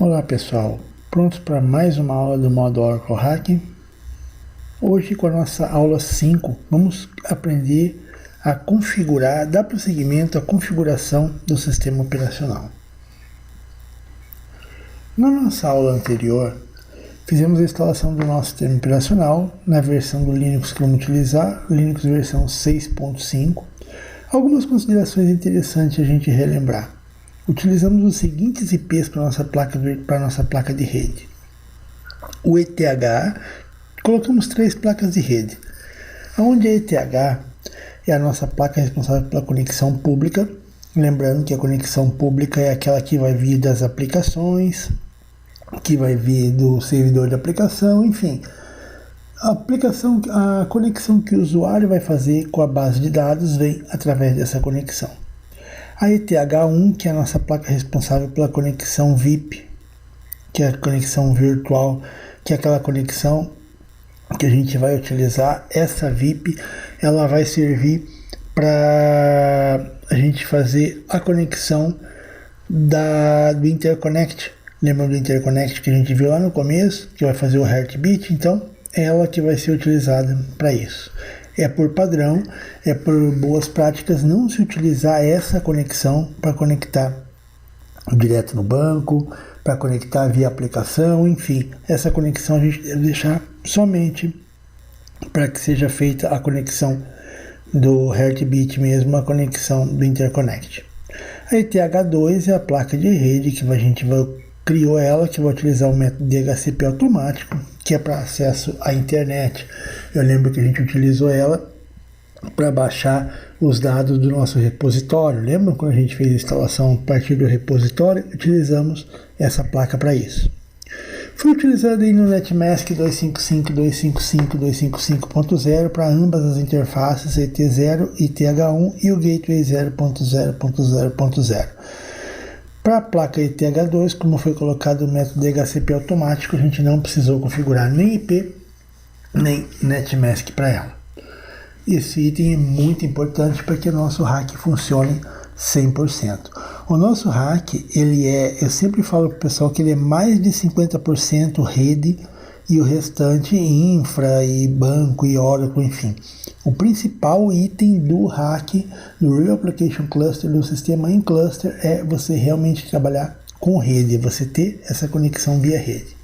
Olá pessoal, prontos para mais uma aula do modo Oracle Hacking? Hoje, com a nossa aula 5, vamos aprender a configurar, dar prosseguimento à configuração do sistema operacional. Na nossa aula anterior, fizemos a instalação do nosso sistema operacional na versão do Linux que vamos utilizar, Linux versão 6.5. Algumas considerações interessantes a gente relembrar. Utilizamos os seguintes IPs para a nossa placa de rede. O ETH, colocamos 3 placas de rede. Onde a ETH é a nossa placa responsável pela conexão pública. Lembrando que a conexão pública é aquela que vai vir das aplicações, que vai vir do servidor de aplicação, enfim. A conexão que o usuário vai fazer com a base de dados vem através dessa conexão. A ETH1, que é a nossa placa responsável pela conexão VIP, que é a conexão virtual, que é aquela conexão que a gente vai utilizar. Essa VIP, ela vai servir para a gente fazer a conexão do Interconnect. Lembra do Interconnect que a gente viu lá no começo, que vai fazer o Heartbeat? Então, é ela que vai ser utilizada para isso. É por padrão, é por boas práticas não se utilizar essa conexão para conectar direto no banco, para conectar via aplicação, enfim. Essa conexão a gente deve deixar somente para que seja feita a conexão do Heartbeat mesmo, a conexão do Interconnect. A ETH2 é a placa de rede que a gente criou ela, que vai utilizar o método DHCP automático, que é para acesso à internet. Eu lembro que a gente utilizou ela para baixar os dados do nosso repositório. Lembra quando a gente fez a instalação a partir do repositório? Utilizamos essa placa para isso. Foi utilizada aí no NetMask 255, 255, 255.0 para ambas as interfaces ET0 e ETH1 e o Gateway 0.0.0.0. Para a placa ETH2, como foi colocado o método DHCP automático, a gente não precisou configurar nem IP, nem NetMask para ela. Esse item é muito importante para que o nosso hack funcione 100%. O nosso hack, eu sempre falo para o pessoal que ele é mais de 50% rede e o restante infra e banco e Oracle, enfim. O principal item do hack, do Real Application Cluster, do sistema em cluster, é você realmente trabalhar com rede, você ter essa conexão via rede.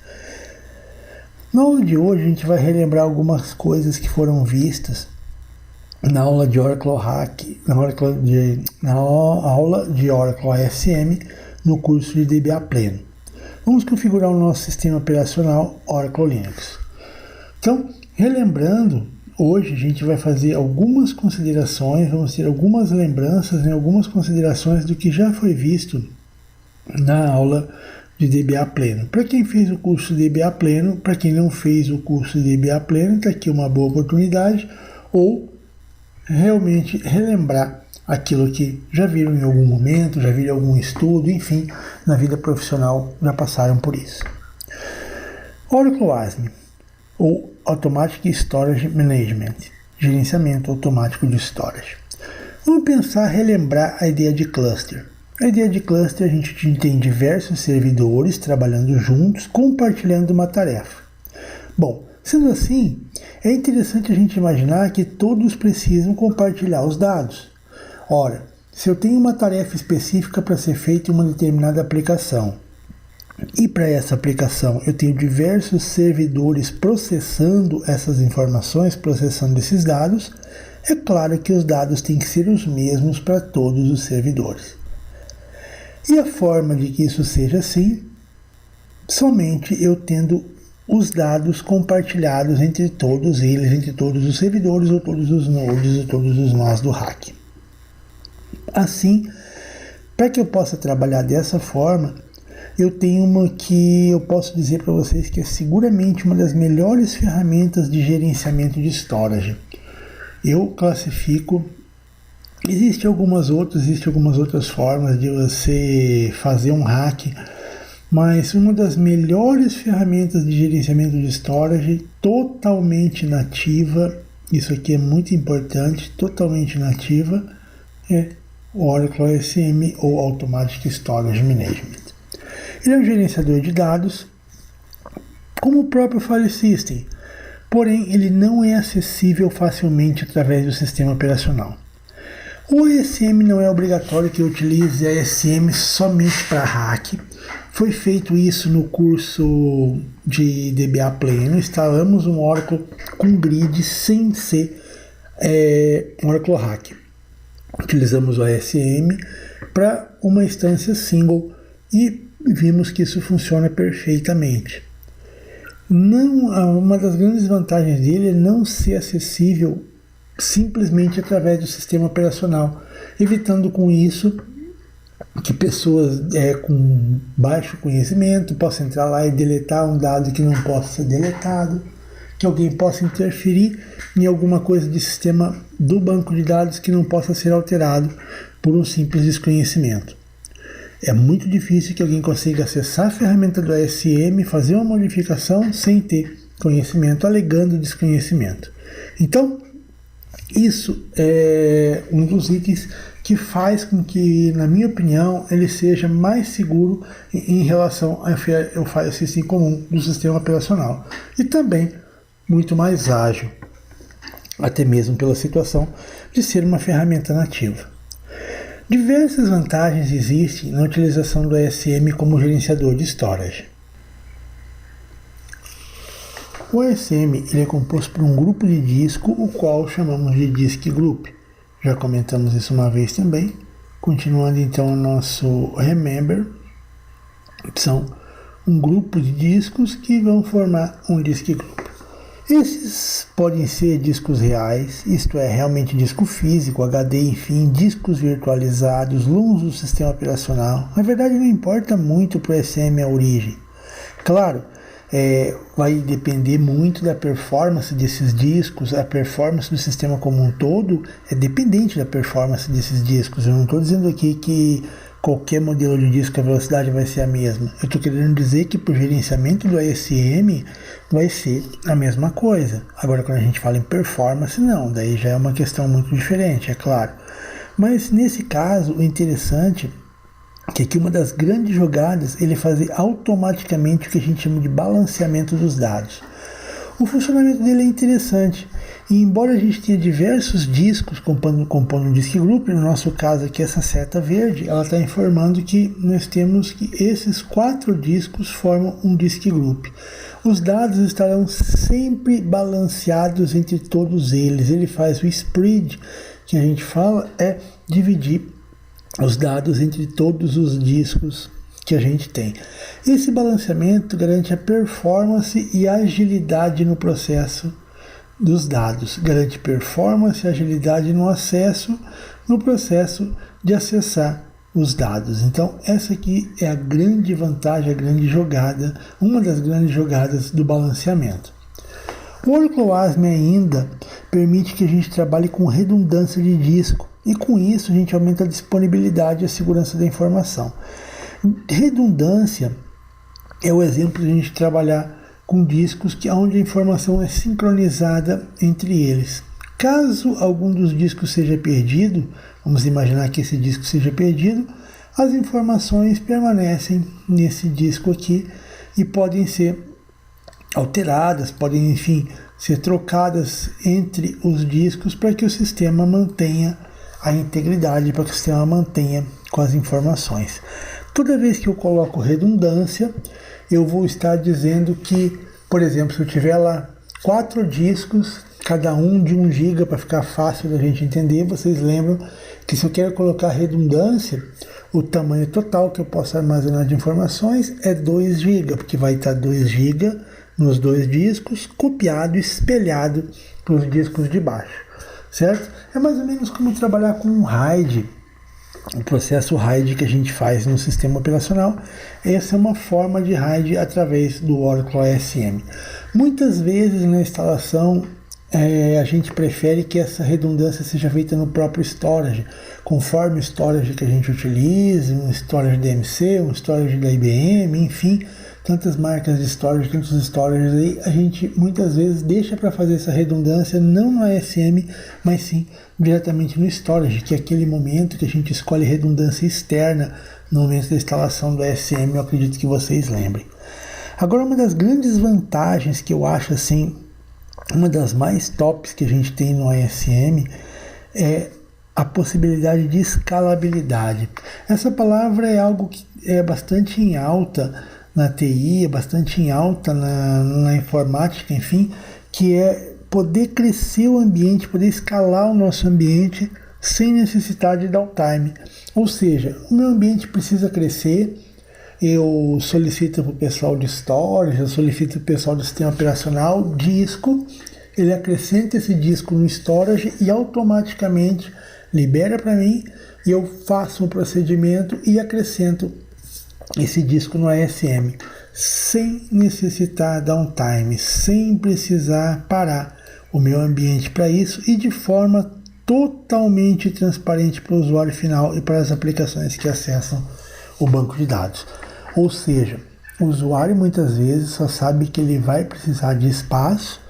Na aula de hoje a gente vai relembrar algumas coisas que foram vistas na aula de Oracle Hack, na aula de Oracle ASM, no curso de DBA Pleno. Vamos configurar o nosso sistema operacional Oracle Linux. Então, relembrando, hoje a gente vai fazer algumas considerações, vamos ter algumas lembranças, algumas considerações do que já foi visto na aula de DBA Pleno. Para quem fez o curso de DBA Pleno, para quem não fez o curso de DBA Pleno, está aqui uma boa oportunidade, ou realmente relembrar aquilo que já viram em algum momento, já viram em algum estudo, enfim, na vida profissional já passaram por isso. Oracle ASM, ou Automatic Storage Management, gerenciamento automático de storage. Vamos pensar, relembrar a ideia de cluster. A ideia de cluster, a gente tem diversos servidores trabalhando juntos, compartilhando uma tarefa. Bom, sendo assim, é interessante a gente imaginar que todos precisam compartilhar os dados. Ora, se eu tenho uma tarefa específica para ser feita em uma determinada aplicação, e para essa aplicação eu tenho diversos servidores processando essas informações, processando esses dados, é claro que os dados têm que ser os mesmos para todos os servidores. E a forma de que isso seja assim, somente eu tendo os dados compartilhados entre todos eles, entre todos os servidores, ou todos os nodes, ou todos os nós do hack. Assim, para que eu possa trabalhar dessa forma, eu tenho uma que eu posso dizer para vocês que é seguramente uma das melhores ferramentas de gerenciamento de storage. Eu classifico, existem algumas outras formas de você fazer um hack, mas uma das melhores ferramentas de gerenciamento de storage totalmente nativa, isso aqui é muito importante, totalmente nativa, é o Oracle ASM ou Automatic Storage Management. Ele é um gerenciador de dados, como o próprio File System, porém ele não é acessível facilmente através do sistema operacional. O ASM não é obrigatório que eu utilize ASM somente para hack. Foi feito isso no curso de DBA Pleno. Instalamos um Oracle com grid sem ser Oracle Hack. Utilizamos o ASM para uma instância single e vimos que isso funciona perfeitamente. Uma das grandes vantagens dele é não ser acessível simplesmente através do sistema operacional, evitando com isso que pessoas com baixo conhecimento possam entrar lá e deletar um dado que não possa ser deletado, que alguém possa interferir em alguma coisa de sistema do banco de dados que não possa ser alterado por um simples desconhecimento. É muito difícil que alguém consiga acessar a ferramenta do ASM, fazer uma modificação sem ter conhecimento, alegando desconhecimento. Então, isso é um dos itens que faz com que, na minha opinião, ele seja mais seguro em relação ao File System comum do sistema operacional. E também muito mais ágil, até mesmo pela situação de ser uma ferramenta nativa. Diversas vantagens existem na utilização do ASM como gerenciador de storage. O ASM ele é composto por um grupo de disco, o qual chamamos de Disk Group. Já comentamos isso uma vez também. Continuando então o nosso Remember, são um grupo de discos que vão formar um Disk Group. Esses podem ser discos reais, isto é, realmente disco físico, HD, enfim, discos virtualizados, longe do sistema operacional. Na verdade, não importa muito para o ASM a origem. Claro, vai depender muito da performance desses discos, a performance do sistema como um todo é dependente da performance desses discos. Eu não estou dizendo aqui que qualquer modelo de disco a velocidade vai ser a mesma. Eu estou querendo dizer que para o gerenciamento do ASM vai ser a mesma coisa. Agora, quando a gente fala em performance, não, daí já é uma questão muito diferente, é claro. Mas nesse caso, o interessante que aqui uma das grandes jogadas ele fazer automaticamente o que a gente chama de balanceamento dos dados. O funcionamento dele é interessante e embora a gente tenha diversos discos compondo um disk group, no nosso caso aqui essa seta verde, ela está informando que nós temos que esses 4 discos formam um disk group. Os dados estarão sempre balanceados entre todos eles. Ele faz o spread, que a gente fala, é dividir os dados entre todos os discos que a gente tem. Esse balanceamento garante a performance e agilidade no processo dos dados, garante performance e agilidade no acesso, no processo de acessar os dados. Então essa aqui é a grande vantagem, a grande jogada, uma das grandes jogadas do balanceamento. O Oracle ASM ainda permite que a gente trabalhe com redundância de disco e com isso a gente aumenta a disponibilidade e a segurança da informação. Redundância é o exemplo de a gente trabalhar com discos onde a informação é sincronizada entre eles. Caso algum dos discos seja perdido, vamos imaginar que esse disco seja perdido, as informações permanecem nesse disco aqui e podem ser alteradas, podem, enfim, ser trocadas entre os discos para que o sistema mantenha a integridade, para que o sistema mantenha com as informações. Toda vez que eu coloco redundância, eu vou estar dizendo que, por exemplo, se eu tiver lá 4 discos, cada um de 1 GB, para ficar fácil da gente entender, vocês lembram que se eu quero colocar redundância, o tamanho total que eu posso armazenar de informações é 2 GB, porque vai estar 2 GB nos 2 discos, copiado, espelhado para os discos de baixo, certo? É mais ou menos como trabalhar com um RAID, o processo RAID que a gente faz no sistema operacional. Essa é uma forma de RAID através do Oracle ASM. Muitas vezes na instalação a gente prefere que essa redundância seja feita no próprio storage, conforme o storage que a gente utilize, um storage DMC, um storage da IBM, enfim, tantas marcas de storage, tantos storages aí, a gente muitas vezes deixa para fazer essa redundância não no ASM, mas sim diretamente no storage, que é aquele momento que a gente escolhe redundância externa no momento da instalação do ASM, eu acredito que vocês lembrem. Agora, uma das grandes vantagens que eu acho assim, uma das mais tops que a gente tem no ASM é a possibilidade de escalabilidade. Essa palavra é algo que é bastante em alta na TI, é bastante em alta na informática, enfim, que é poder crescer o ambiente, poder escalar o nosso ambiente sem necessidade de downtime. Ou seja, o meu ambiente precisa crescer, eu solicito para o pessoal de storage, eu solicito para o pessoal do sistema operacional disco, ele acrescenta esse disco no storage e automaticamente libera para mim, e eu faço um procedimento e acrescento esse disco no ASM, sem necessitar downtime, sem precisar parar o meu ambiente para isso e de forma totalmente transparente para o usuário final e para as aplicações que acessam o banco de dados. Ou seja, o usuário muitas vezes só sabe que ele vai precisar de espaço,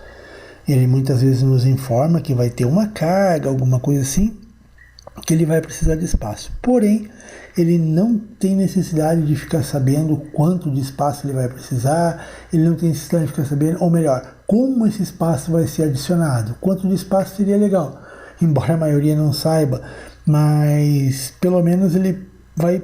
ele muitas vezes nos informa que vai ter uma carga, alguma coisa assim, que ele vai precisar de espaço. Porém, ele não tem necessidade de ficar sabendo quanto de espaço ele vai precisar, ele não tem necessidade de ficar sabendo, ou melhor, como esse espaço vai ser adicionado, quanto de espaço seria legal. Embora a maioria não saiba, mas pelo menos ele vai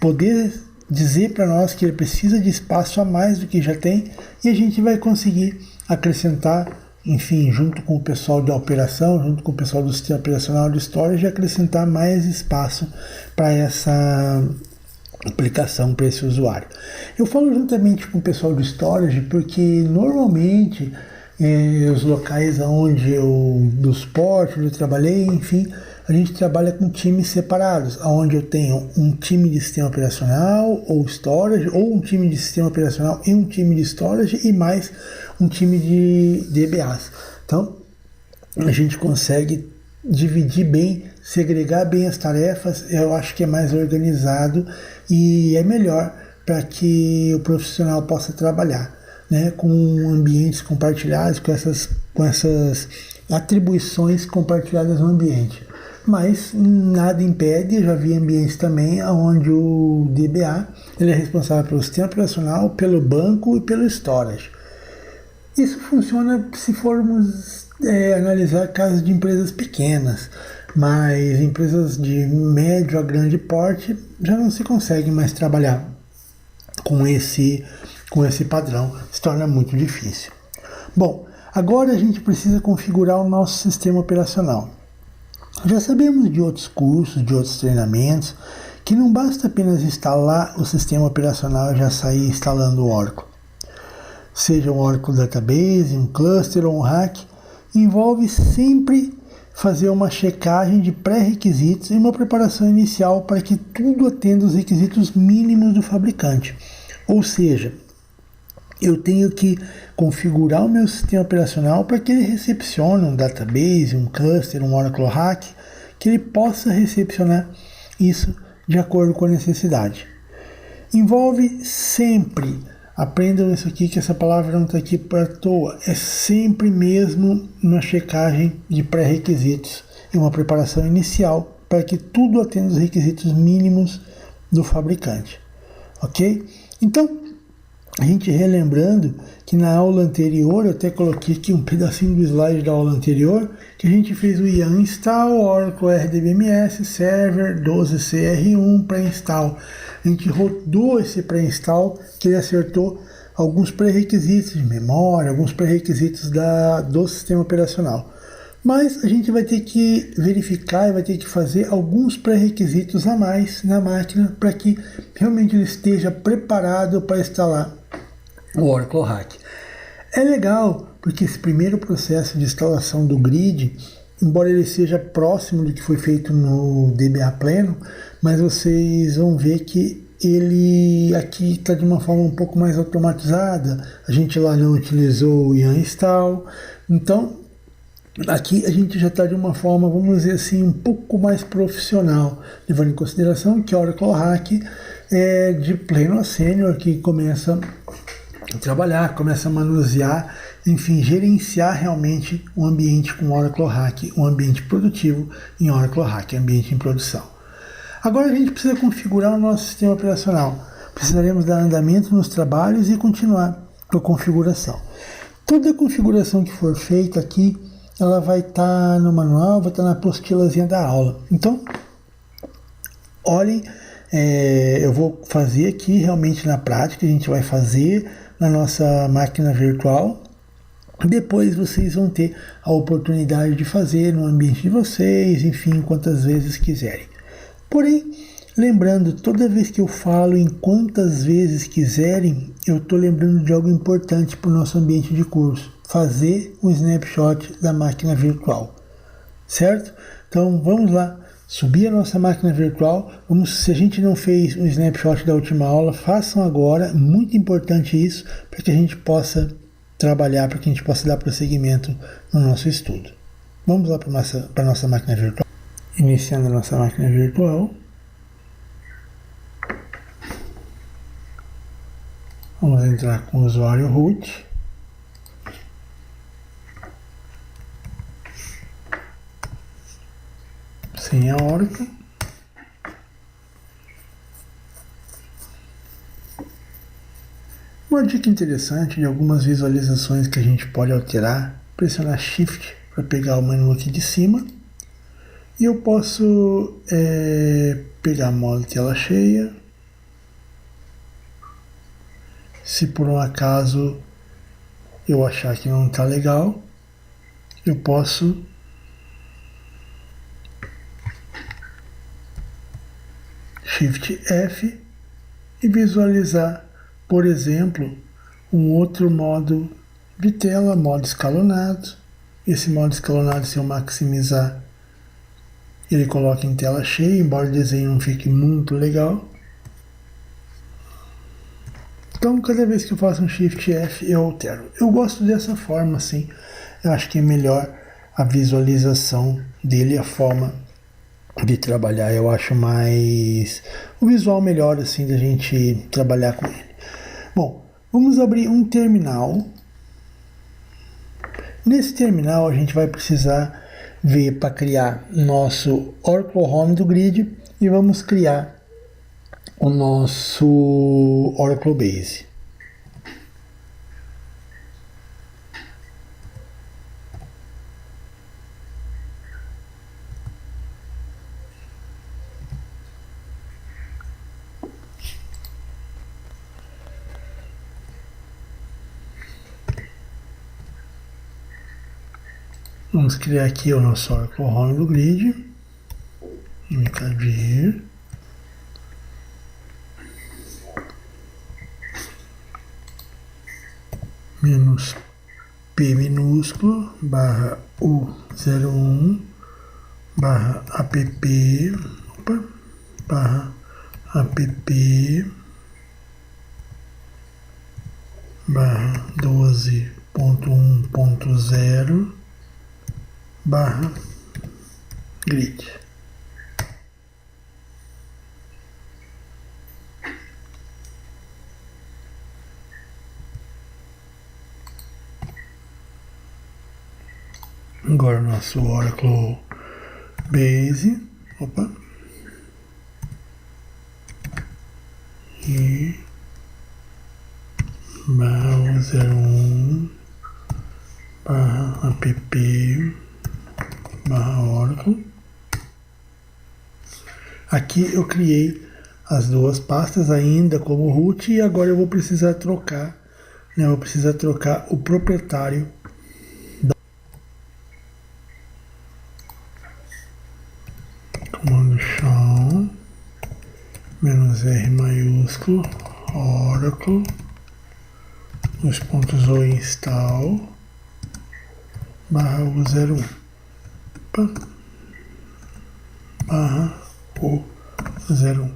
poder dizer para nós que ele precisa de espaço a mais do que já tem, e a gente vai conseguir acrescentar, enfim, junto com o pessoal da operação, junto com o pessoal do sistema operacional de storage, acrescentar mais espaço para essa aplicação, para esse usuário. Eu falo juntamente com o pessoal do storage porque normalmente os locais dos portos onde eu trabalhei, enfim, a gente trabalha com times separados, onde eu tenho um time de sistema operacional ou storage, ou um time de sistema operacional e um time de storage e mais um time de DBAs. Então, a gente consegue dividir bem, segregar bem as tarefas, eu acho que é mais organizado e é melhor para que o profissional possa trabalhar, né, com ambientes compartilhados, com essas atribuições compartilhadas no ambiente. Mas nada impede, eu já vi ambientes também onde o DBA ele é responsável pelo sistema operacional, pelo banco e pelo storage. Isso funciona se formos analisar casos de empresas pequenas, mas empresas de médio a grande porte já não se consegue mais trabalhar com esse padrão, se torna muito difícil. Bom, agora a gente precisa configurar o nosso sistema operacional. Já sabemos de outros cursos, de outros treinamentos, que não basta apenas instalar o sistema operacional e já sair instalando o Oracle. Seja um Oracle Database, um cluster ou um hack, envolve sempre fazer uma checagem de pré-requisitos e uma preparação inicial para que tudo atenda os requisitos mínimos do fabricante. Ou seja, eu tenho que configurar o meu sistema operacional para que ele recepcione um database, um cluster, um Oracle Hack, que ele possa recepcionar isso de acordo com a necessidade. Envolve sempre, aprendam isso aqui, que essa palavra não está aqui para toa, é sempre mesmo uma checagem de pré-requisitos e uma preparação inicial para que tudo atenda os requisitos mínimos do fabricante. Ok? Então, a gente relembrando que na aula anterior, eu até coloquei aqui um pedacinho do slide da aula anterior, que a gente fez o YAM install, Oracle RDBMS, Server 12CR1 pré-install. A gente rodou esse pré-install, que ele acertou alguns pré-requisitos de memória, alguns pré-requisitos do sistema operacional. Mas a gente vai ter que verificar e vai ter que fazer alguns pré-requisitos a mais na máquina para que realmente ele esteja preparado para instalar o Oracle Hack. É legal porque esse primeiro processo de instalação do grid, embora ele seja próximo do que foi feito no DBA Pleno, mas vocês vão ver que ele aqui está de uma forma um pouco mais automatizada. A gente lá não utilizou o YAM install, então aqui a gente já está de uma forma, vamos dizer assim, um pouco mais profissional, levando em consideração que o Oracle Hack é de pleno a sênior, que começa a trabalhar, começa a manusear, enfim, gerenciar realmente um ambiente com Oracle Hack, um ambiente produtivo em Oracle Hack, ambiente em produção. Agora a gente precisa configurar o nosso sistema operacional. Precisaremos dar andamento nos trabalhos e continuar com a configuração. Toda a configuração que for feita aqui, ela vai estar no manual, vai estar na apostilazinha da aula. Então, olhem, eu vou fazer aqui realmente na prática, a gente vai fazer na nossa máquina virtual. Depois vocês vão ter a oportunidade de fazer no ambiente de vocês, enfim, quantas vezes quiserem. Porém, lembrando, toda vez que eu falo em quantas vezes quiserem, eu estou lembrando de algo importante para o nosso ambiente de curso. Fazer um snapshot da máquina virtual, certo? Então, vamos lá, subir a nossa máquina virtual. Se a gente não fez um snapshot da última aula, façam agora, muito importante isso, para que a gente possa trabalhar, para que a gente possa dar prosseguimento no nosso estudo. Vamos lá para a nossa máquina virtual. Iniciando a nossa máquina virtual. Vamos entrar com o usuário root. Senha Oracle. Uma dica interessante de algumas visualizações que a gente pode alterar, pressionar Shift para pegar o menu aqui de cima. E eu posso pegar modo tela cheia. Se por um acaso eu achar que não está legal, eu posso Shift F e visualizar, por exemplo, um outro modo de tela, modo escalonado. Esse modo escalonado, se eu maximizar, ele coloca em tela cheia, embora o desenho não fique muito legal. Então, cada vez que eu faço um Shift F, eu altero. Eu gosto dessa forma, assim. Eu acho que é melhor a visualização dele, a forma de trabalhar. Eu acho mais o visual melhor, assim, da gente trabalhar com ele. Bom, vamos abrir um terminal. Nesse terminal, a gente vai precisar ver para criar nosso Oracle Home do Grid e vamos criar o nosso Oracle Base. Vamos criar aqui o nosso Oracle Home do Grid. MKdir. Menos P minúsculo, barra U01, barra app, barra app, barra 12.1.0, barra grid. Agora o nosso Oracle Base, e barra 01, barra app, barra Oracle. Aqui eu criei as duas pastas ainda como root e agora eu vou precisar trocar, né? Vou precisar trocar o proprietário. Comando chão, -R maiúsculo, Oracle, os pontos O install, barra U01, barra U01.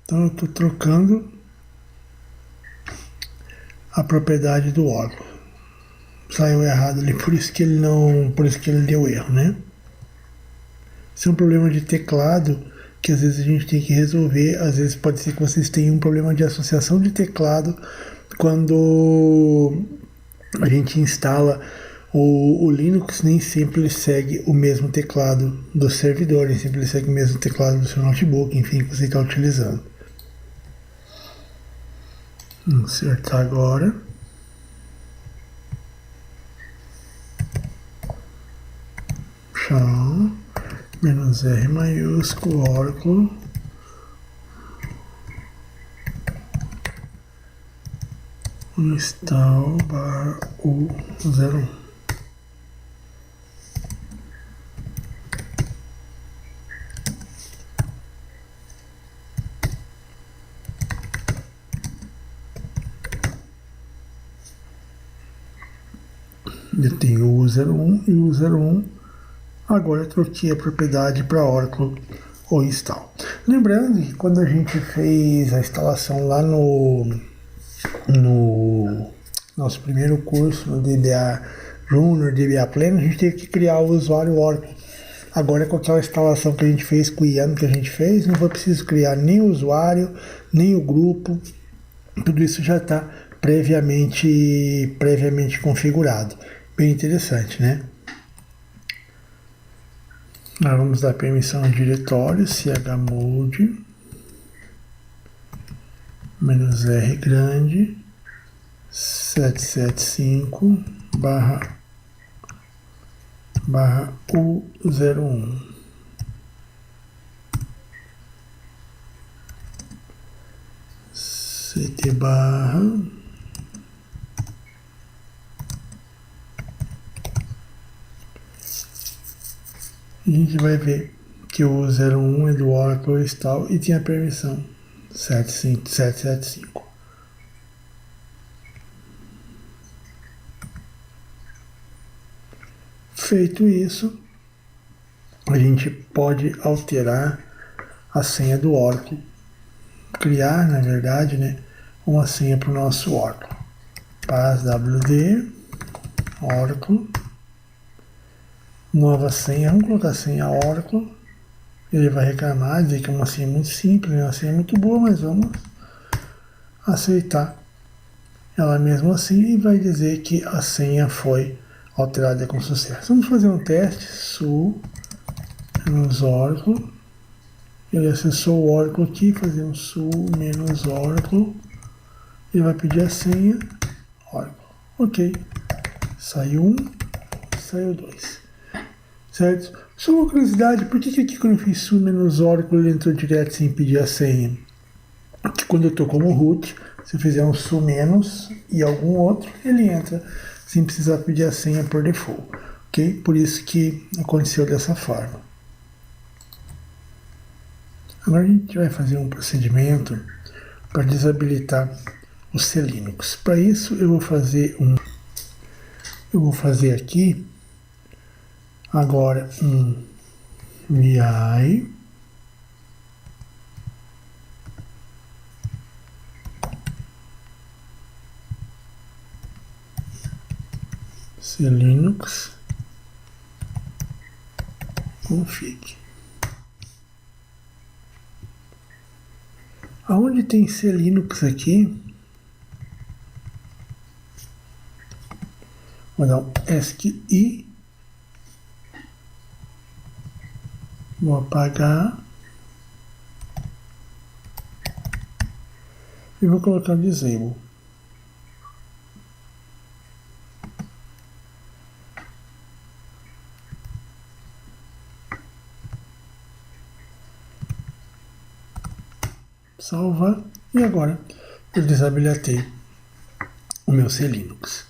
Então eu estou trocando a propriedade do Oracle. Saiu errado ali, por isso que ele deu erro, né? Isso é um problema de teclado que às vezes a gente tem que resolver. Às vezes pode ser que vocês tenham um problema de associação de teclado quando a gente instala O Linux nem sempre ele segue o mesmo teclado do servidor, nem sempre ele segue o mesmo teclado do seu notebook, enfim, que você está utilizando. Vamos acertar agora. Chão, -R maiúsculo, Oracle. Install /U01. Eu tenho o U01 e o U01. Agora eu troquei a propriedade para Oracle ou install. Lembrando que quando a gente fez a instalação lá no nosso primeiro curso no DBA Junior, DBA Pleno, a gente teve que criar o usuário Oracle. Agora com aquela instalação que a gente fez, com o YAML que a gente fez, não foi preciso criar nem o usuário, nem o grupo. Tudo isso já está previamente configurado. Bem interessante, né? Nós vamos dar permissão ao diretório chmod -R grande 775 /U01. CT barra a gente vai ver que o 01 é do Oracle Install e tinha a permissão 775. Feito isso, a gente pode alterar a senha do Oracle, criar, na verdade, né, uma senha para o nosso Oracle. passwd Oracle, nova senha, vamos colocar a senha Oracle. Ele vai reclamar, dizer que é uma senha muito simples, é uma senha muito boa, mas vamos aceitar ela mesmo assim e vai dizer que a senha foi alterada com sucesso. Vamos fazer um teste, su -Oracle. Ele acessou o Oracle aqui, fazer um su -Oracle. Ele vai pedir a senha Oracle. Ok. Saiu 1, saiu 2. Certo? Só uma curiosidade, por que aqui quando eu fiz su -Oracle ele entrou direto sem pedir a senha? Porque quando eu estou como root, se eu fizer um su- e algum outro, ele entra sem precisar pedir a senha por default. Ok? Por isso que aconteceu dessa forma. Agora a gente vai fazer um procedimento para desabilitar o C-Linux. Para isso eu vou fazer aqui agora um vi C-Linux config. Aonde tem C-Linux aqui, vou dar um ESC-I, vou apagar e vou colocar disable. Salvar, e agora eu desabilitei o meu C-Linux.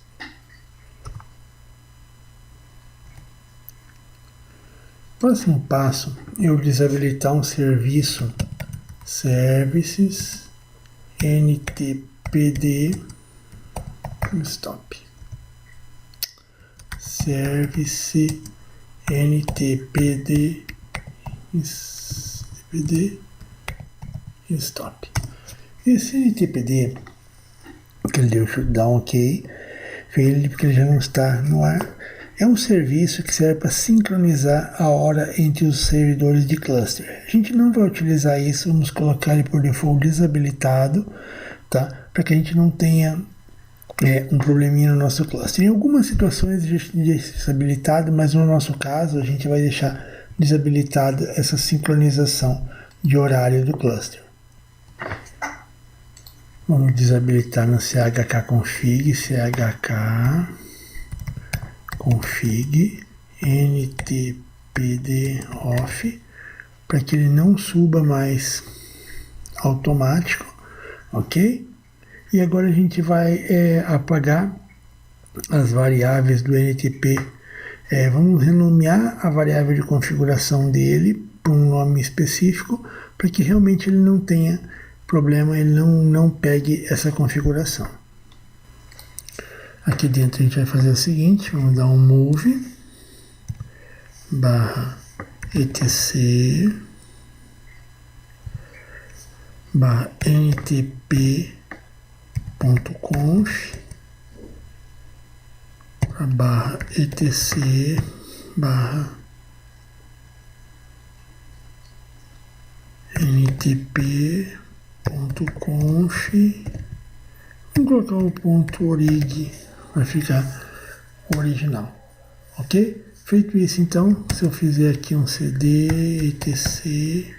Próximo passo, eu desabilitar um serviço services ntpd stop. Service ntpd stop. Esse NTPD, que ele deu shutdown ok, ele porque ele já não está no ar, é um serviço que serve para sincronizar a hora entre os servidores de cluster. A gente não vai utilizar isso, vamos colocar ele por default desabilitado, tá? Para que a gente não tenha um probleminha no nosso cluster. Em algumas situações desabilitado, mas no nosso caso a gente vai deixar desabilitada essa sincronização de horário do cluster. Vamos desabilitar no chkconfig, chkconfig ntpd off, para que ele não suba mais automático, ok? E agora a gente vai apagar as variáveis do NTP. Vamos renomear a variável de configuração dele para um nome específico, para que realmente ele não tenha problema, ele não pegue essa configuração. Aqui dentro a gente vai fazer o seguinte, vamos dar um move barra etc barra ntp.conf barra etc barra ntp.conf. Vamos colocar o ponto .orig, vai ficar original, ok? Feito isso, então, se eu fizer aqui um cd etc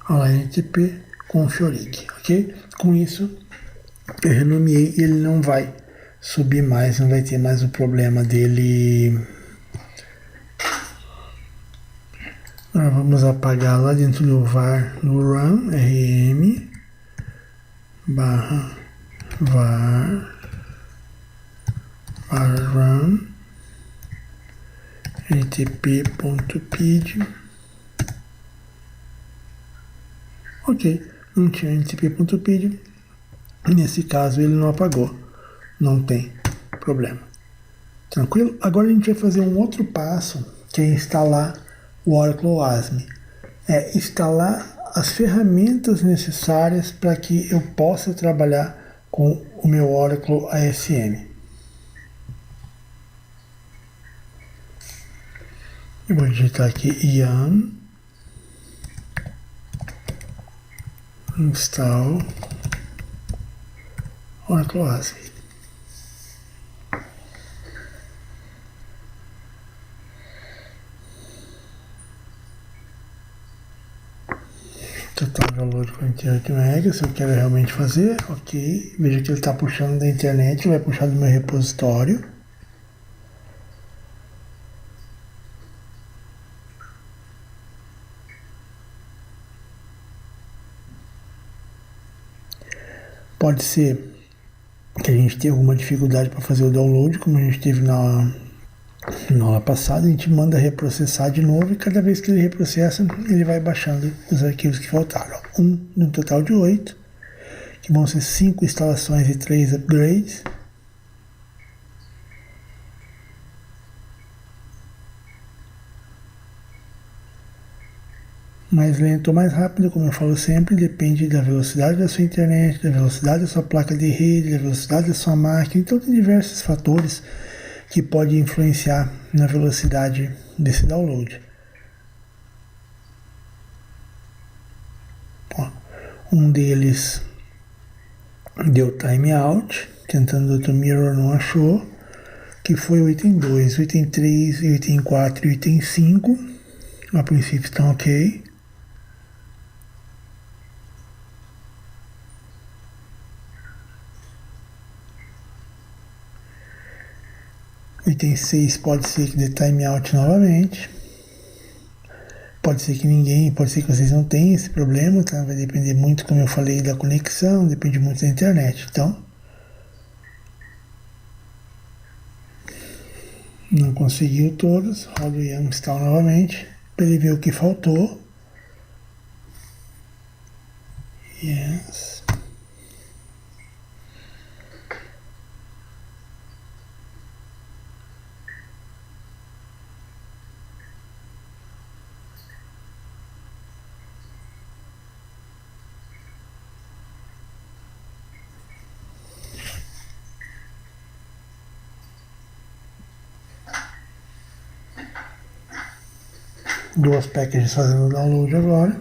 ntp conf.orig, ok? Com isso, eu renomeei e ele não vai subir mais, não vai ter mais o problema dele. Agora vamos apagar lá dentro do var no run rm barra var run ntp.pid. Ok, não tinha ntp.pid. Nesse caso ele não apagou, não tem problema. Tranquilo? Agora a gente vai fazer um outro passo, que é instalar o Oracle OASM. Instalar as ferramentas necessárias para que eu possa trabalhar com o meu Oracle ASM. Eu vou digitar aqui yum install Oracle OASM. Total valor de 48 MB, se eu quero realmente fazer, ok. Veja que ele está puxando da internet, vai puxar do meu repositório. Pode ser que a gente tenha alguma dificuldade para fazer o download, como a gente teve na aula passada. A gente manda reprocessar de novo e cada vez que ele reprocessa, ele vai baixando os arquivos que faltaram. No total de 8, que vão ser 5 instalações e 3 upgrades. Mais lento ou mais rápido, como eu falo sempre, depende da velocidade da sua internet, da velocidade da sua placa de rede, da velocidade da sua máquina. Então tem diversos fatores que podem influenciar na velocidade desse download. Um deles deu timeout, tentando outro mirror, não achou, que foi o item 2, o item 3, o item 4 e o item 5. A princípio estão ok. O item 6 pode ser que dê timeout novamente. Pode ser que vocês não tenham esse problema, tá? Vai depender muito, como eu falei, da conexão, depende muito da internet. Então, não conseguiu todos, roda o yum install novamente, para ele ver o que faltou. Yes. Duas packages fazendo download agora.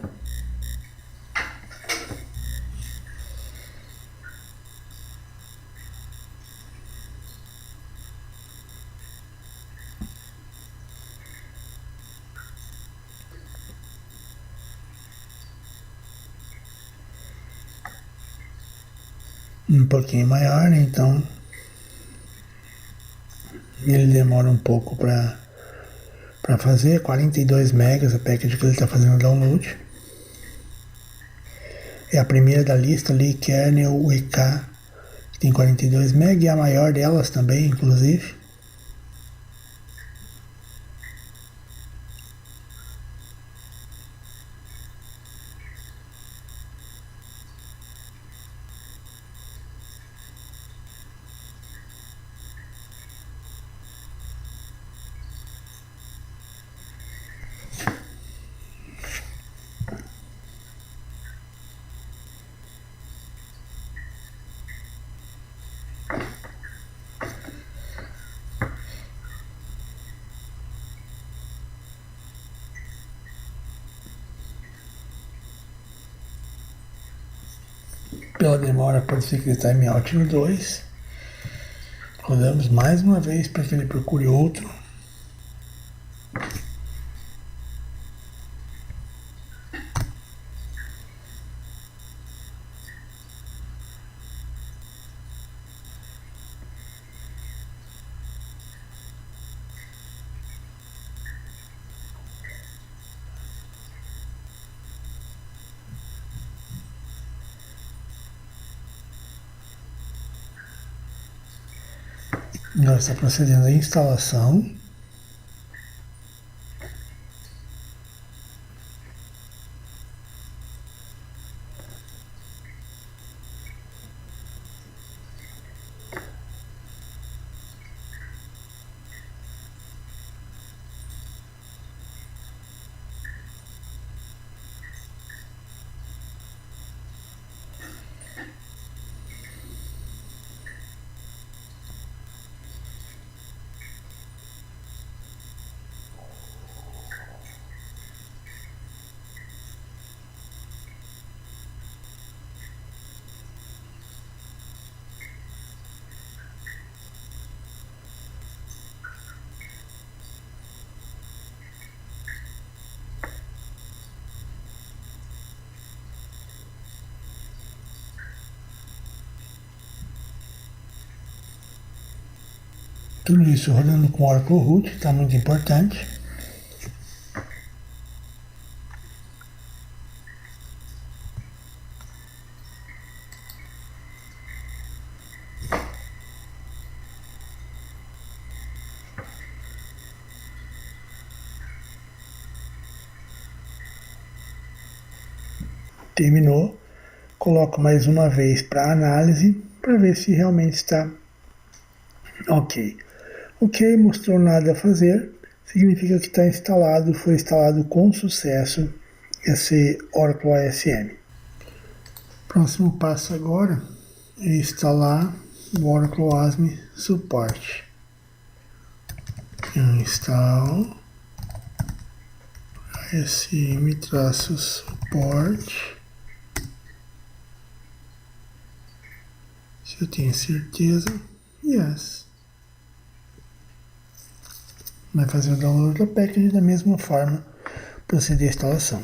Um pouquinho maior, né? Então ele demora um pouco para fazer. 42 megas a package que ele está fazendo download. É a primeira da lista ali, Kernel EK, que tem 42 MB, e a maior delas também, inclusive. Pela demora, pode ser que ele timeout no 2. Rodamos mais uma vez para que ele procure outro. Agora está procedendo a instalação. Tudo isso rodando com Oracle Root, que está muito importante. Terminou. Coloco mais uma vez para análise, para ver se realmente está ok. Ok, mostrou nada a fazer, significa que está instalado, foi instalado com sucesso esse Oracle ASM. Próximo passo agora é instalar o Oracle ASM Support. Install ASM-support. Se eu tenho certeza, yes. Vai fazer o download da package da mesma forma, proceder à instalação.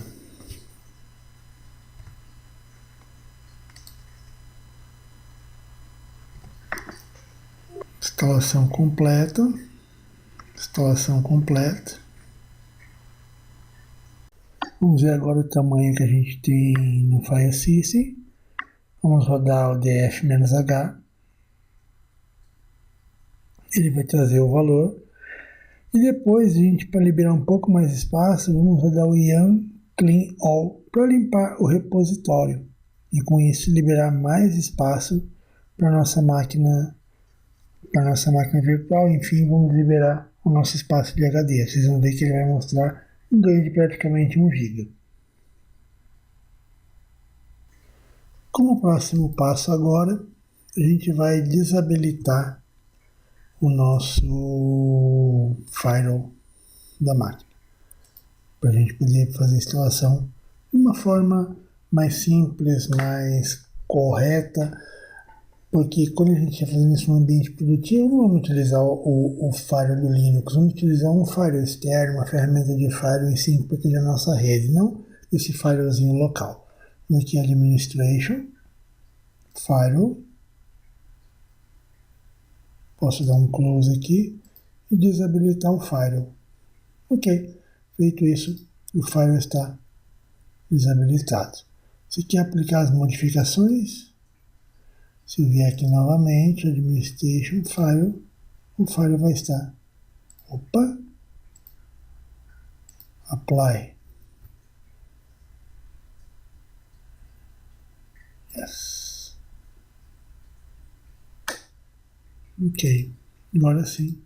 Instalação completa. Instalação completa. Vamos ver agora o tamanho que a gente tem no File System. Vamos rodar o df-h. Ele vai trazer o valor. E depois, para liberar um pouco mais de espaço, vamos rodar o yum clean all para limpar o repositório. E com isso liberar mais espaço para a nossa máquina virtual. Enfim, vamos liberar o nosso espaço de HD. Vocês vão ver que ele vai mostrar um ganho de praticamente 1 GB. Como próximo passo agora, a gente vai desabilitar o nosso firewall da máquina. para a gente poder fazer a instalação de uma forma mais simples, mais correta, porque quando a gente está fazendo isso no ambiente produtivo, não vamos utilizar o firewall do Linux, vamos utilizar um firewall externo, uma ferramenta de firewall em si para proteger a nossa rede, não esse firewallzinho local. Aqui Administration, Firewall, posso dar um close aqui e desabilitar o firewall. Ok, feito isso, o firewall está desabilitado. Se quer aplicar as modificações, se eu vier aqui novamente, Administration, Firewall, o firewall vai estar, Apply. Yes. Ok, agora sim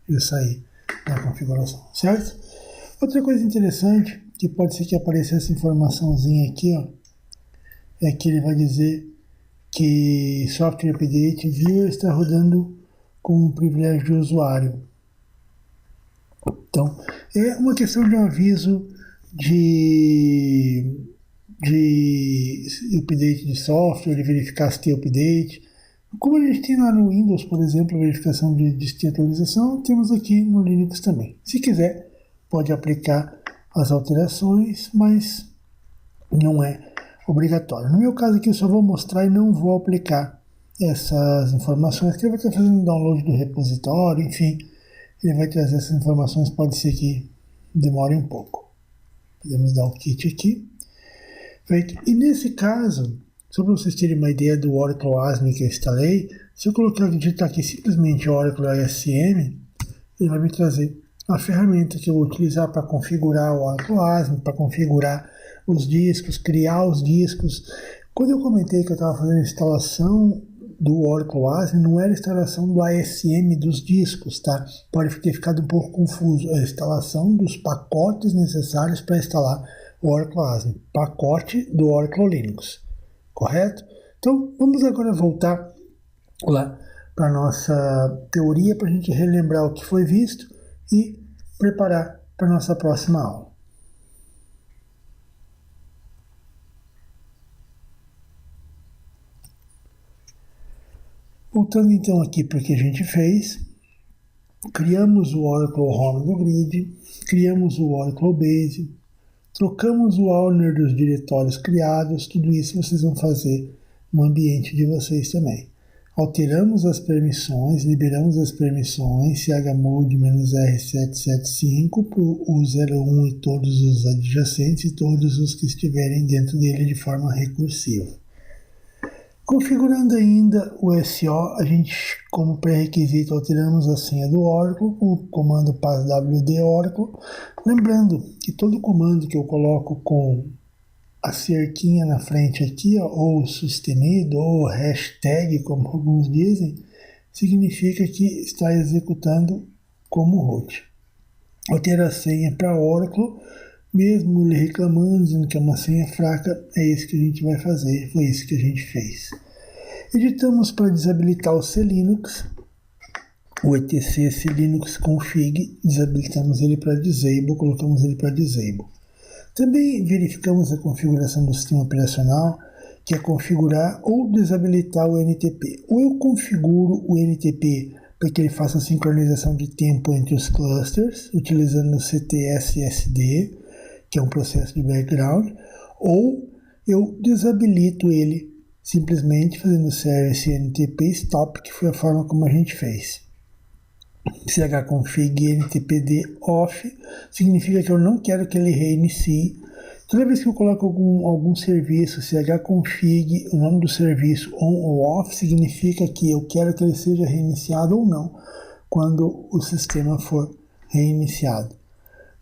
eu saí da configuração, certo? Outra coisa interessante, que pode ser que apareça essa informaçãozinha aqui, ó, é que ele vai dizer que Software Update Viewer está rodando com um privilégio de usuário. Então, é uma questão de um aviso de update de software, de verificar se tem update. Como a gente tem lá no Windows, por exemplo, a verificação de atualização, temos aqui no Linux também. Se quiser, pode aplicar as alterações, mas não é obrigatório. No meu caso aqui, eu só vou mostrar e não vou aplicar essas informações, que ele vai estar fazendo download do repositório, enfim, ele vai trazer essas informações, pode ser que demore um pouco. Podemos dar o kit aqui. Feito. E nesse caso, só para vocês terem uma ideia do Oracle ASM que eu instalei, se eu colocar digitar aqui simplesmente Oracle ASM, ele vai me trazer a ferramenta que eu vou utilizar para configurar o Oracle ASM, para configurar os discos, criar os discos. Quando eu comentei que eu estava fazendo a instalação do Oracle ASM, não era a instalação do ASM dos discos, tá? Pode ter ficado um pouco confuso. É a instalação dos pacotes necessários para instalar o Oracle ASM, pacote do Oracle Linux, correto? Então, vamos agora voltar lá para a nossa teoria, para a gente relembrar o que foi visto e preparar para a nossa próxima aula. Voltando então aqui para o que a gente fez, criamos o Oracle Home do Grid, criamos o Oracle Base, trocamos o owner dos diretórios criados, tudo isso vocês vão fazer no ambiente de vocês também. Alteramos as permissões, liberamos as permissões, chmod-r775 para o 01 e todos os adjacentes e todos os que estiverem dentro dele de forma recursiva. Configurando ainda o SO, a gente, como pré-requisito, alteramos a senha do Oracle com o comando passwd Oracle. Lembrando que todo comando que eu coloco com a cerquinha na frente aqui, ó, ou sustenido, ou hashtag, como alguns dizem, significa que está executando como root. Alterar a senha para Oracle, mesmo ele reclamando, dizendo que é uma senha fraca, é isso que a gente vai fazer, foi isso que a gente fez. Editamos para desabilitar o CLinux, o etc CLinux config, desabilitamos ele para disable, colocamos ele para disable. Também verificamos a configuração do sistema operacional, que é configurar ou desabilitar o NTP. Ou eu configuro o NTP para que ele faça a sincronização de tempo entre os clusters, utilizando o CTSSD, que é um processo de background, ou eu desabilito ele simplesmente fazendo service NTP stop, que foi a forma como a gente fez. chconfig NTPD off significa que eu não quero que ele reinicie. Toda vez que eu coloco algum serviço, chconfig, o nome do serviço on ou off, significa que eu quero que ele seja reiniciado ou não, quando o sistema for reiniciado.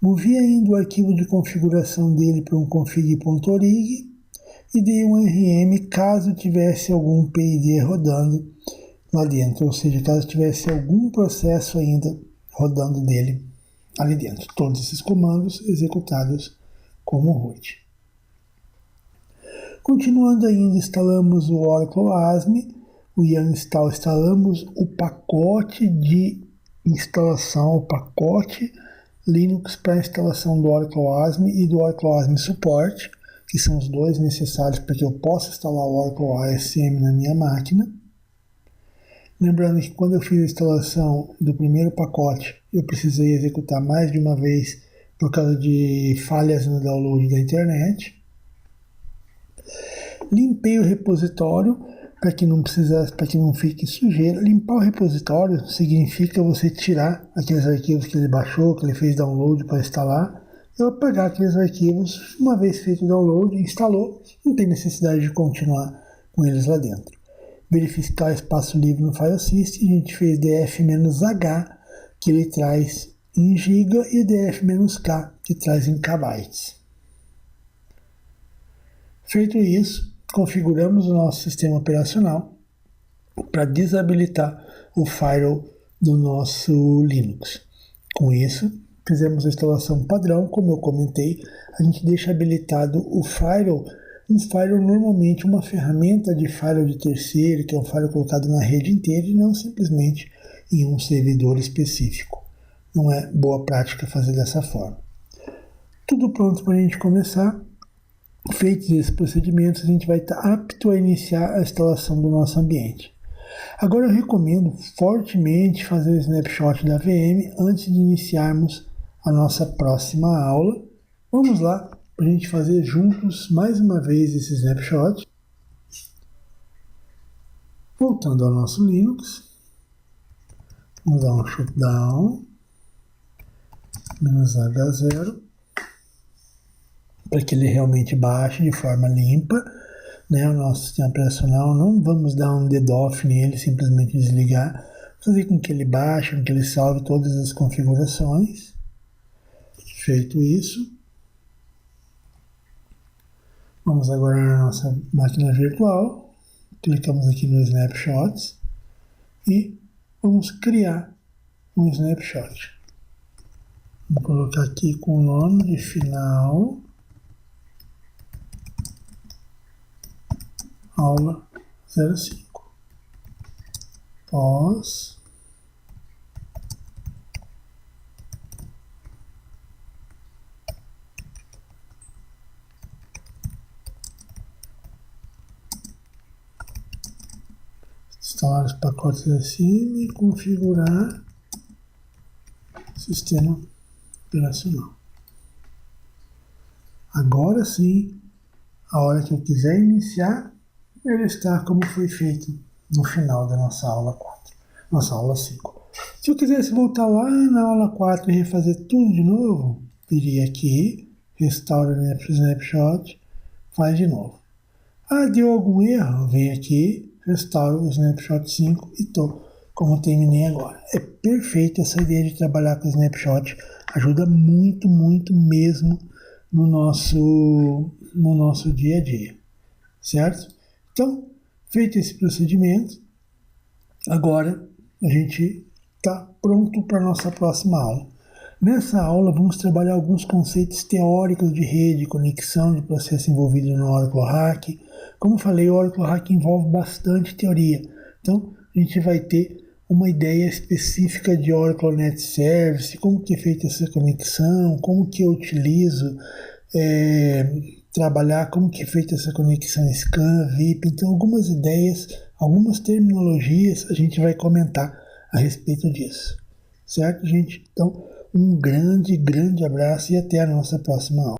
Movi ainda o arquivo de configuração dele para um config.org e dei um RM caso tivesse algum PID rodando lá dentro, ou seja, caso tivesse algum processo ainda rodando dele ali dentro. Todos esses comandos executados como root. Continuando ainda, instalamos o Oracle ASM, o yarn install, instalamos o pacote de instalação, o pacote Linux para instalação do Oracle ASM e do Oracle ASM Support, que são os dois necessários para que eu possa instalar o Oracle ASM na minha máquina. Lembrando que quando eu fiz a instalação do primeiro pacote, eu precisei executar mais de uma vez por causa de falhas no download da internet. Limpei o repositório para que não fique sujeira. Limpar o repositório significa você tirar aqueles arquivos que ele baixou, que ele fez download para instalar, e apagar aqueles arquivos. Uma vez feito o download, instalou, não tem necessidade de continuar com eles lá dentro. Verificar espaço livre no File System, a gente fez df-h, que ele traz em GB, e df-k, que traz em kbytes. Feito isso, configuramos o nosso sistema operacional para desabilitar o firewall do nosso Linux. Com isso, fizemos a instalação padrão, como eu comentei, a gente deixa habilitado o firewall. Um firewall normalmente uma ferramenta de firewall de terceiro, que é um firewall colocado na rede inteira e não simplesmente em um servidor específico. Não é boa prática fazer dessa forma. Tudo pronto para a gente começar. Feitos esses procedimentos, a gente vai estar apto a iniciar a instalação do nosso ambiente. Agora eu recomendo fortemente fazer o snapshot da VM antes de iniciarmos a nossa próxima aula. Vamos lá para a gente fazer juntos mais uma vez esse snapshot. Voltando ao nosso Linux, vamos dar um shutdown, -H0, para que ele realmente baixe de forma limpa, né, o nosso sistema operacional. Não vamos dar um DDoS nele, simplesmente desligar, fazer com que ele baixe, com que ele salve todas as configurações. Feito isso, vamos agora na nossa máquina virtual, clicamos aqui no Snapshots e vamos criar um snapshot. Vou colocar aqui com o nome de final aula 05. Pós instalar os pacotes acima e configurar sistema operacional. Agora sim, a hora que eu quiser iniciar, ele está como foi feito no final da nossa aula 4, nossa aula 5. Se eu quisesse voltar lá na aula 4 e refazer tudo de novo, viria aqui, restaura o snapshot, faz de novo. Ah, deu algum erro? Vem aqui, restaura o snapshot 5 e tô como terminei agora. É perfeito essa ideia de trabalhar com snapshot, ajuda muito, muito mesmo no nosso dia a dia, certo? Então, feito esse procedimento, agora a gente está pronto para a nossa próxima aula. Nessa aula vamos trabalhar alguns conceitos teóricos de rede, conexão de processo envolvido no Oracle Hack. Como falei, o Oracle Hack envolve bastante teoria, então a gente vai ter uma ideia específica de Oracle Net Service, como que é feita essa conexão, como que eu utilizo, trabalhar como que é feita essa conexão SCAN, VIP. Então algumas ideias, algumas terminologias a gente vai comentar a respeito disso. Certo, gente? Então um grande abraço e até a nossa próxima aula.